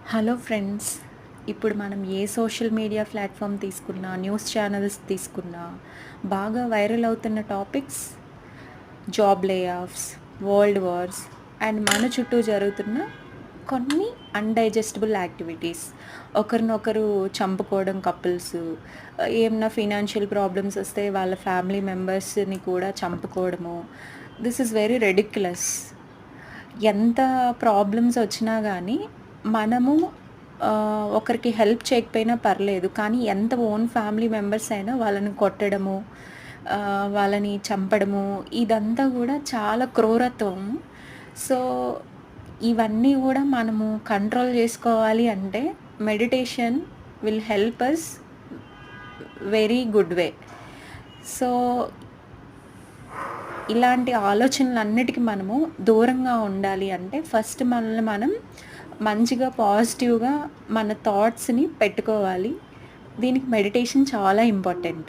Hello friends. ఇప్పుడు మనం ఏ సోషల్ మీడియా ప్లాట్ఫామ్ తీసుకున్నా, న్యూస్ ఛానల్స్ తీసుకున్నా, బాగా వైరల్ అవుతున్న topics job layoffs, world wars and మన చుట్టూ జరుగుతున్న కొన్ని అన్‌డైజెస్టబుల్ యాక్టివిటీస్. ఒకరినొకరు చంపుకోవడం కపుల్స్, ఏమన్నా ఫినాన్షియల్ ప్రాబ్లమ్స్ వస్తే వాళ్ళ ఫ్యామిలీ మెంబర్స్‌ని కూడా చంపుకోవడము. This is very ridiculous. ఎంత ప్రాబ్లమ్స్ వచ్చినా గానీ, మనము ఒకరికి హెల్ప్ చేయకపోయినా పర్లేదు. కానీ ఎంత ఓన్ ఫ్యామిలీ మెంబర్స్ అయినా వాళ్ళని కొట్టడము, వాళ్ళని చంపడము, ఇదంతా గూడా చాలా క్రూరత్వం. సో, ఇవన్నీ గూడా మనము కంట్రోల్ జేసుకోవాలి అంటే meditation will help us very good way. So, ఇలాంటి ఆలోచనలన్నిటికి మనము దూరంగా ఉండాలి అంటే ఫస్ట్ మనల్ని మనం మంచిగా పాజిటివ్‌గా మన థాట్స్‌ని పెట్టుకోవాలి. దీనికి మెడిటేషన్ చాలా ఇంపార్టెంట్.